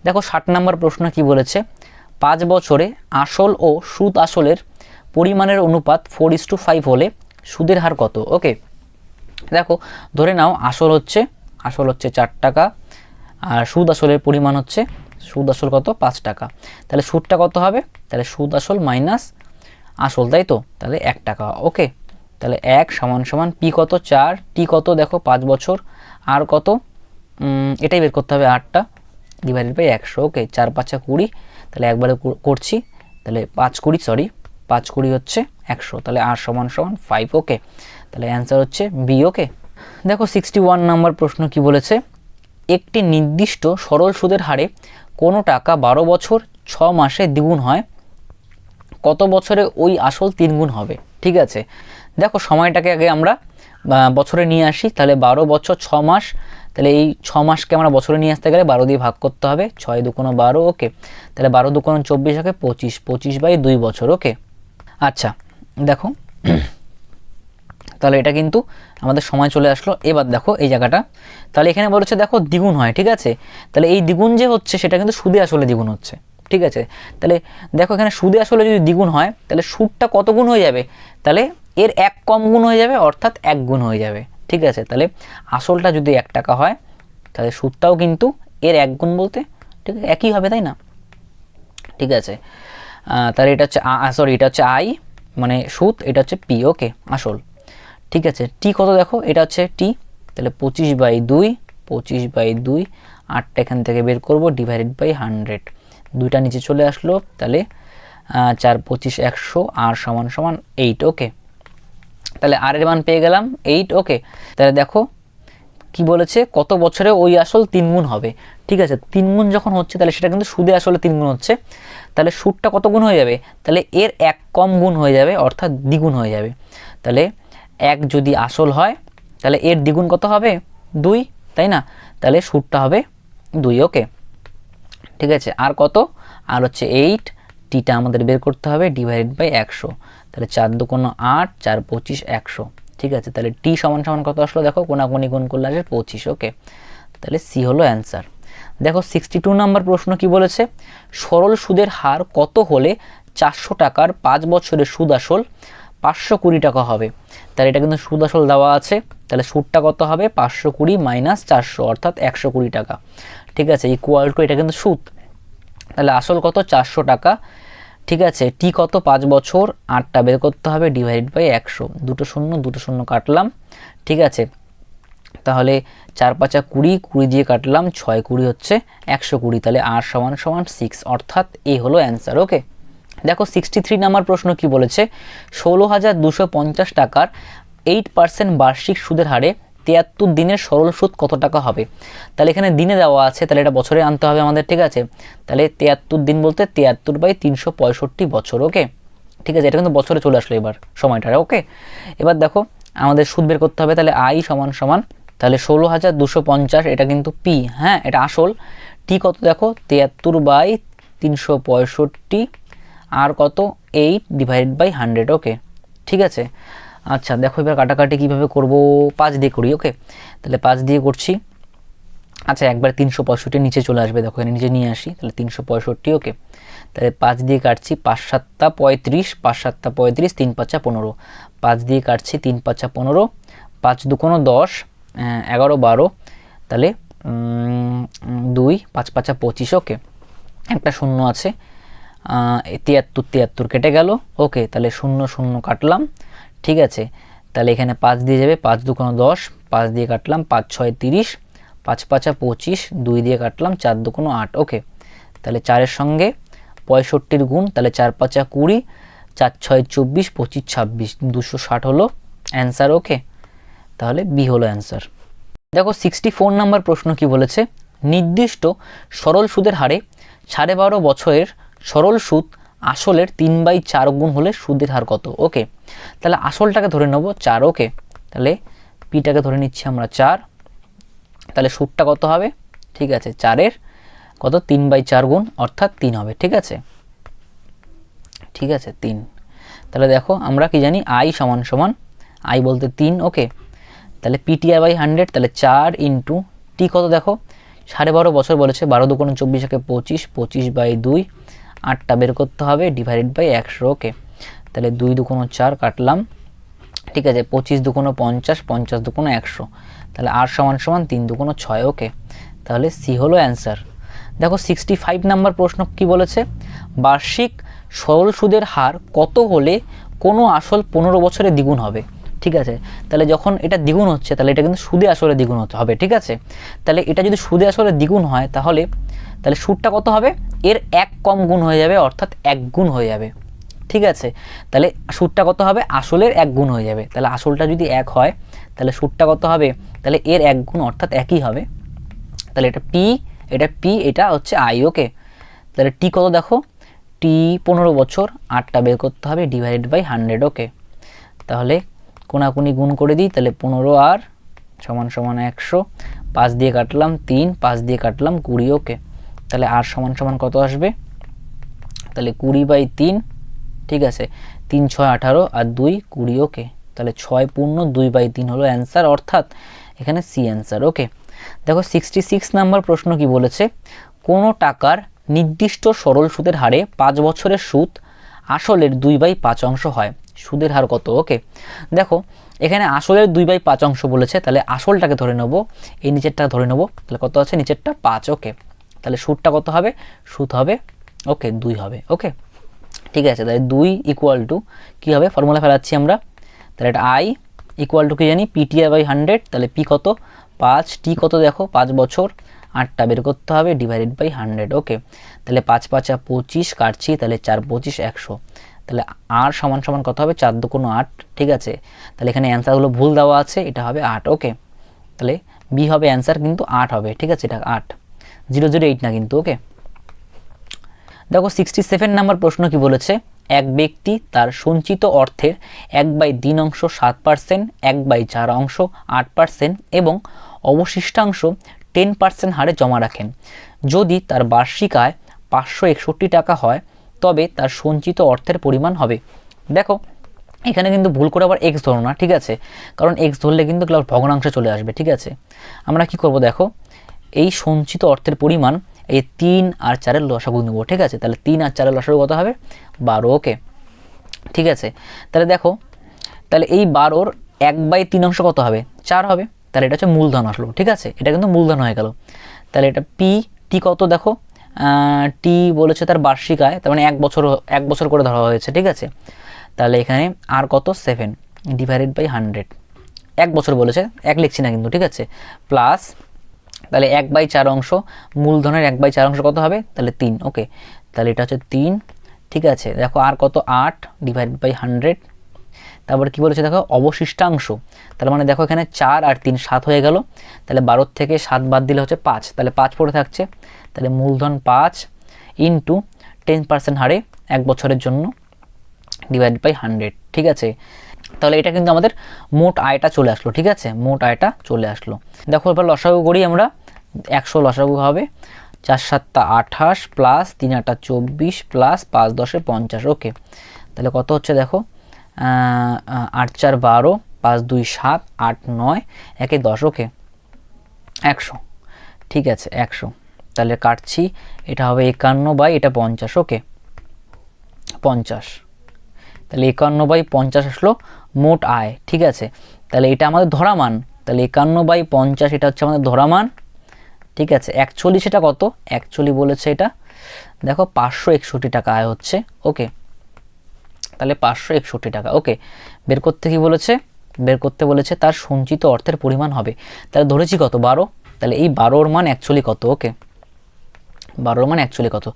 S1: দেখো 60 নম্বর প্রশ্ন কি বলেছে, 5 বছরে আসল ও সুদ আসলের পরিমাণের অনুপাত 4:5 হলে সুদের হার কত। ওকে, দেখো ধরে নাও আসল হচ্ছে 4 টাকা, আর সুদ আসলের পরিমাণ হচ্ছে, সুদ আসল কত 5 টাকা, তাহলে সুদটা কত হবে, তাহলে সুদ আসল মাইনাস আসল, তাই তো, তাহলে 1 টাকা। ওকে, তাহলে 1 সমান সমান পি কত 4, টি কত দেখো 5 বছর, আর কত এটাই বের করতে হবে, 8টা ডিভাইডেড বাই 100। ওকে, 4 5 20, তাহলে একবারে করছি, তাহলে 5 20 হচ্ছে 100, তাহলে আর সমান সমান 5। ওকে, তাহলে অ্যান্সার হচ্ছে বি। ওকে, দেখো 61 নম্বর প্রশ্ন কি বলেছে, একটি নির্দিষ্ট সরল সুদের হারে কোনো টাকা 12 বছর 6 মাসে দ্বিগুণ হয়, কত বছরে ওই আসল 3 গুণ হবে। ঠিক আছে, দেখো সময়টাকে আগে আমরা বছরে নিয়ে আসি, তাহলে 12 বছর 6 মাস, তাহলে এই 6 মাসকে আমরা বছরে নিয়ে আসতে গেলে 12 দিয়ে ভাগ করতে হবে, 6 2 12। ওকে, তাহলে 12 2 24 হবে 25, 25/2 বছর। ওকে, আচ্ছা দেখো তাহলে এটা কিন্তু আমাদের সময় চলে আসলো। এবার দেখো এই জায়গাটা, তাহলে এখানে বলেছে দেখো দ্বিগুণ হয়। ঠিক আছে, তাহলে এই দ্বিগুণ যে হচ্ছে সেটা কিন্তু সুদে আসলে দ্বিগুণ হচ্ছে। ঠিক আছে, তাহলে দেখো এখানে সুদে আসলে যদি দ্বিগুণ হয়, তাহলে সুদটা কত গুণ হয়ে যাবে, তাহলে এর 1 কম গুণ হয়ে যাবে, অর্থাৎ 1 গুণ হয়ে যাবে। ঠিক আছে, তাহলে আসলটা যদি 1 টাকা হয়, তাহলে সুদটাও কিন্তু এর 1 গুণ বলতে ঠিক আছে একই হবে, তাই না। ঠিক আছে, তাহলে এটা হচ্ছে এটা হচ্ছে আই মানে সুদ, এটা হচ্ছে পি। ওকে, আসল। ঠিক আছে, টি কত দেখো, এটা হচ্ছে টি, তাহলে 25/2, 25/2, 8টা এখান থেকে বের করব, ডিভাইডেড বাই 100, 2টা নিচে চলে আসলো, তাহলে 4 25 100, আর সমান সমান 8। ওকে, তাহলে আর এর মান পেয়ে গেলাম 8। ওকে, তাহলে দেখো কি বলেছে, কত বছরে ওই আসল 3 গুণ হবে। ঠিক আছে, 3 গুণ যখন হচ্ছে, তাহলে সেটা কিন্তু সুদে আসলে 3 গুণ হচ্ছে, তাহলে সুদটা কত গুণ হয়ে যাবে, তাহলে এর 1 কম গুণ হয়ে যাবে, অর্থাৎ দ্বিগুণ হয়ে যাবে। তাহলে 1 যদি আসল হয়, তাহলে এর দ্বিগুণ কত হবে 2, তাই না, তাহলে সুদটা হবে 2। ওকে, ঠিক আছে, আর কত, আর হচ্ছে 8, টিটা আমাদের বের করতে হবে, ডিভাইডেড বাই 100, তাহলে 4 2 8, 4 25 100। ঠিক আছে, তাহলে টি সমান সমান কত আসলো দেখো, কোনাকুনি গুণ করলে আসবে 25। ওকে, তাহলে সি হলো অ্যান্সার। দেখো 62 নম্বর প্রশ্ন কি বলেছে, সরল সুদের হার কত হলে 400 টাকার 5 বছরের সুদ আসল 520 টাকা হবে। তাহলে এটা কিন্তু সুদ আসল দেওয়া আছে, তাহলে সুদটা কত হবে 520 মাইনাস 400, অর্থাৎ 120 টাকা। ঠিক আছে, ইকুয়াল টু এটা কিন্তু সুদ, তাহলে আসল কত 400 টাকা। ঠিক আছে, টি কত 5 বছর, 8টা বের করতে হবে, ডিভাইড বাই 100, 2 শূন্য 2 শূন্য কাটলাম। ঠিক আছে, তাহলে 4 5 20, 20 দিয়ে কাটলাম, 6 20 হচ্ছে 120, তাহলে আর সমান সমান 6, অর্থাৎ এই হলো অ্যান্সার। ওকে, দেখো 63 নাম্বার প্রশ্ন কি বলেছে, 16,250 টাকার 8% বার্ষিক সুদের হারে 73 দিনের সরল সুদ কত টাকা হবে। তাহলে এখানে দিনে দেওয়া আছে, তাহলে এটা বছরে আনতে হবে আমাদের। ঠিক আছে, তাহলে 73 দিন বলতে 73/365 বছর। ওকে, ঠিক আছে, এটা কিন্তু বছরে চলে আসলো এবার সময়টা। ওকে, এবার দেখো আমাদের সুদ বের করতে হবে, তাহলে আই সমান সমান, তাহলে 16,250, এটা কিন্তু পি, হ্যাঁ এটা আসল, টি কত দেখো 73/365, আর কত 8 ডিভাইডেড বাই 100। ওকে, ঠিক আছে, আচ্ছা দেখো এবার কাটাকাটি কীভাবে করব, 5 দিয়ে করি। ওকে, তাহলে 5 দিয়ে করছি, আচ্ছা একবার 365 নিচে চলে আসবে, দেখো এখানে নিচে নিয়ে আসি, তাহলে 365। ওকে, তাহলে 5 দিয়ে কাটছি, 5 7 35, 5 7 35, 3 5 15, 5 দিয়ে কাটছি, 3 5 15, 5 2 10, 11 12, তাহলে 2 5 5 25। ওকে, একটা শূন্য আছে, 73 কেটে গেল। ওকে, তাহলে 0 0 কাটলাম। ঠিক আছে, তাহলে এখানে 5 দিয়ে যাবে, 5 2 10, 5 দিয়ে কাটলাম, 5 6 30, 5 5 25, 2 দিয়ে কাটলাম, 4 2 8। ওকে, তাহলে 4-এর সঙ্গে 65-র গুণ, তাহলে 4 5 20, 4 6 24, 25 26, 260 হলো অ্যান্সার। ওকে, তাহলে বি হলো অ্যান্সার। দেখো 64 নাম্বার প্রশ্ন কি বলেছে, নির্দিষ্ট সরল সুদের হারে 12.5 বছরের সরল সুদ আসলের 3/4 গুণ হলে সুদের হার কত। ওকে, তাহলে আসলটাকে ধরে নেব 4। ওকে, তাহলে পিটাকে ধরে নিচ্ছি আমরা 4, তাহলে সুদটা কত হবে, ঠিক আছে 4-এর কত 3/4 গুণ অর্থাৎ 3 হবে। ঠিক আছে, ঠিক আছে 3। তাহলে দেখো আমরা কি জানি আই সমান সমান আই বলতে 3। ওকে, তাহলে পিটিআই বাই 100, তাহলে 4 ইন্টু টি কত দেখো 12.5 বছর বলেছে, 12 2 24 একে 25, 25/2, 8টা বের করতে হবে, ডিভাইডেড বাই 100। ওকে, তাহলে 2 2 4 কাটলাম। ঠিক আছে, 25 2 50, 50 2 100, তাহলে আর সমান সমান 3 2 6। ওকে, তাহলে সি হলো অ্যান্সার। দেখো 65 নাম্বার প্রশ্ন কি বলেছে, বার্ষিক সরল সুদের হার কত হলে কোনো আসল 15 বছরে দ্বিগুণ হবে। ঠিক আছে, তাহলে যখন এটা দ্বিগুণ হচ্ছে তাহলে এটা কিন্তু সুদে আসলে দ্বিগুণ হতে হবে। ঠিক আছে, তাহলে এটা যদি সুদে আসলে দ্বিগুণ হয় তাহলে সুদটা কত হবে, এর 1 কম গুণ হয়ে যাবে, অর্থাৎ 1 গুণ হয়ে যাবে। ঠিক আছে, তাহলে সুদটা কত হবে, আসলের 1 গুণ হয়ে যাবে। তাহলে আসলটা যদি 1 হয় তাহলে সুদটা কত হবে, তাহলে এর 1 গুণ অর্থাৎ 1ই হবে। তাহলে এটা পি, এটা হচ্ছে আই। ওকে, তাহলে টি কত দেখো, টি 15 বছর, 8টা বের করতে হবে, ডিভাইডেড বাই 100। ওকে, তাহলে কোনাকুনি গুণ করে দিই, তাহলে 15 আর সমান সমান 100, 5 দিয়ে কাটলাম 3, 5 দিয়ে কাটলাম 20। ওকে, তাহলে আর সমান সমান কত আসবে, তাহলে 20/3। ঠিক আছে, 3 6 18 আর 2 20। ওকে, তাহলে 6 পূর্ণ 2/3 হলো অ্যান্সার, অর্থাৎ এখানে সি অ্যান্সার। ওকে, দেখো 66 নাম্বার প্রশ্ন কি বলেছে, কোনো টাকার নির্দিষ্ট সরল সুদের হারে 5 বছরের সুদ আসলের 2/5 অংশ হয়, সুদের হার কত। ওকে, দেখো এখানে আসলের 2/5 অংশ বলেছে, তাহলে আসলটাকে ধরে নেব, এই নিচেরটা ধরে নেব, তাহলে কত আছে নিচেরটা 5। ওকে, তাহলে সুদটা কত হবে, সুদ হবে ওকে 2 হবে। ওকে, ঠিক আছে, তাহলে 2 ইকুয়াল টু কী হবে, ফর্মুলা ফেলাচ্ছি আমরা, তাহলে এটা আই ইকুয়াল টু কি জানি পিটিআই বাই 100, তাহলে পি কত 5, টি কত দেখো 5 বছর, 8টা বের করতে হবে, ডিভাইডেড বাই 100। ওকে, তাহলে 5 5 25 কাটছি, তাহলে 4 25 100, তাহলে আর সমান সমান কত হবে 4 2 8। ঠিক আছে, তাহলে এখানে অ্যান্সারগুলো ভুল দেওয়া আছে, এটা হবে 8। ওকে, তাহলে বি হবে অ্যান্সার, কিন্তু 8 হবে। ঠিক আছে, এটা 8, 008 না কিন্তু। ওকে, দেখো 67 নাম্বার প্রশ্ন কি বলেছে, এক ব্যক্তি তার সঞ্চিত অর্থের 1/3 অংশ 7%, 1/4 অংশ 8% এবং অবশিষ্টাংশ 10% হারে জমা রাখেন। যদি তার বার্ষিক আয় 561 টাকা হয় তবে তার সঞ্চিত অর্থের পরিমাণ হবে। দেখো এখানে কিন্তু ভুল করে আবার এক্স ধরো না। ঠিক আছে, কারণ এক্স ধরলে কিন্তু ভগ্নাংশে চলে আসবে। ঠিক আছে, আমরা কি করব, দেখো এই সঞ্চিত অর্থের পরিমাণ এই 3 আর 4-এর লসাগু নেব। ঠিক আছে, তাহলে 3 আর 4-এর লসাগু কত হবে 12। ওকে, ঠিক আছে, তাহলে দেখো তাহলে এই 12-র 1/3 অংশ কত হবে 4 হবে, তাহলে এটা হচ্ছে মূলধন আসলো। ঠিক আছে, এটা কিন্তু মূলধন হয়ে গেল। তাহলে এটা পি, টি কত দেখো, টি বলেছে তার বার্ষিক আয়, তার মানে 1 বছর করে ধরা হয়েছে। ঠিক আছে, তাহলে এখানে আর কত 7 ডিভাইডেড বাই 100, 1 বছর বলেছে, 1 লিখছি না কিন্তু। ঠিক আছে, প্লাস তাহলে 1/4 অংশ, মূলধনের 1/4 অংশ কত হবে, তাহলে 3। ওকে, তাহলে এটা হচ্ছে 3। ঠিক আছে, দেখো আর কত 8 ডিভাইডেড বাই 100, তারপর কি বলেছে দেখো অবশিষ্টাংশ, তার মানে দেখো এখানে 4 আর 3 7 হয়ে গেল, তাহলে 12 থেকে 7 বাদ দিলে হচ্ছে 5, তাহলে 5 পড়ে থাকছে, তাহলে মূলধন 5 ইন্টু 10% হারে 1 বছরের জন্য ডিভাইড বাই 100। ঠিক আছে, তাহলে এটা কিন্তু আমাদের মোট আয়টা চলে আসলো। ঠিক আছে, মোট আয়টা চলে আসলো। দেখো এবার লসাগু করি আমরা, 100 লসাগু হবে, 4 7 28 প্লাস 3 8 24 প্লাস 5 10 50। ওকে, তাহলে কত হচ্ছে দেখো 8 4 12, 5 2 7, 8 9, 1 10। ওকে, 100। ঠিক আছে 100, তাহলে কাটছি, এটা হবে 51 এটা 50। ওকে, 50, তাহলে 51/50 আসলো মোট আয়। ঠিক আছে, তাহলে এটা আমাদের ধরা মান, তাহলে 51/50 এটা হচ্ছে আমাদের ধরা মান। ঠিক আছে। অ্যাকচুয়ালি সেটা কত, অ্যাকচুয়ালি বলেছে এটা দেখো 561 টাকা আয় হচ্ছে। ওকে, তাহলে 561 টাকা। ওকে, বের করতে কি বলেছে, বের করতে বলেছে তার সঞ্চিত অর্থের পরিমাণ হবে, তাহলে ধরেছি কত 12, তাহলে এই 12-র মান অ্যাকচুয়ালি কত। ওকে, 12-র মান অ্যাকচুয়ালি কত।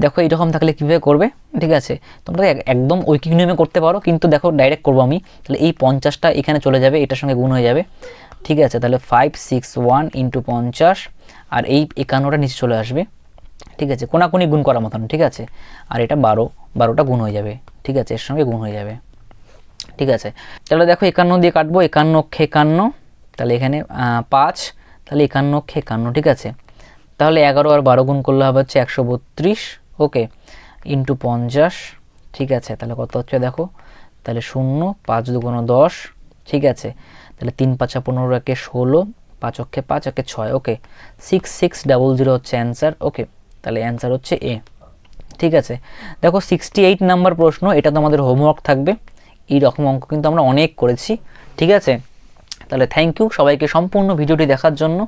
S1: দেখো এইরকম থাকলে কীভাবে করবে, ঠিক আছে, তোমরা একদম ঐকিক নিয়মে করতে পারো, কিন্তু দেখো ডাইরেক্ট করবো আমি। তাহলে এই 50টা এখানে চলে যাবে, এটার সঙ্গে গুণ হয়ে যাবে, ঠিক আছে। তাহলে 561 × 50, আর এই 51টা নিচে চলে আসবে, ঠিক আছে, কোনাকুনি গুণ করার মতন, ঠিক আছে। আর এটা 12টা গুণ হয়ে যাবে, ঠিক আছে, এর সঙ্গে গুণ হয়ে যাবে, ঠিক আছে। তাহলে দেখো 51 দিয়ে কাটবো, 51 × 51, তাহলে এখানে 5, তাহলে 51 × 51, ঠিক আছে। তাহলে 11 আর 12 গুণ করলে হবে হচ্ছে 132, ওকে, × 50, ঠিক আছে। তাহলে কত হচ্ছে দেখো, তাহলে 0, 5 × 2 = 10, ঠিক আছে। তাহলে 3 × 5 = 15, 16, 5 অক্ষে 5, 1 6, ওকে, 6600 হচ্ছে অ্যান্সার। ওকে, তাহলে অ্যান্সার হচ্ছে এ, ঠিক আছে। দেখো 68 নাম্বার প্রশ্ন, এটা তো আমাদের হোমওয়ার্ক থাকবে। এই রকম অঙ্ক কিন্তু আমরা অনেক করেছি, ঠিক আছে। তাহলে থ্যাংক ইউ সবাইকে সম্পূর্ণ ভিডিওটি দেখার জন্য।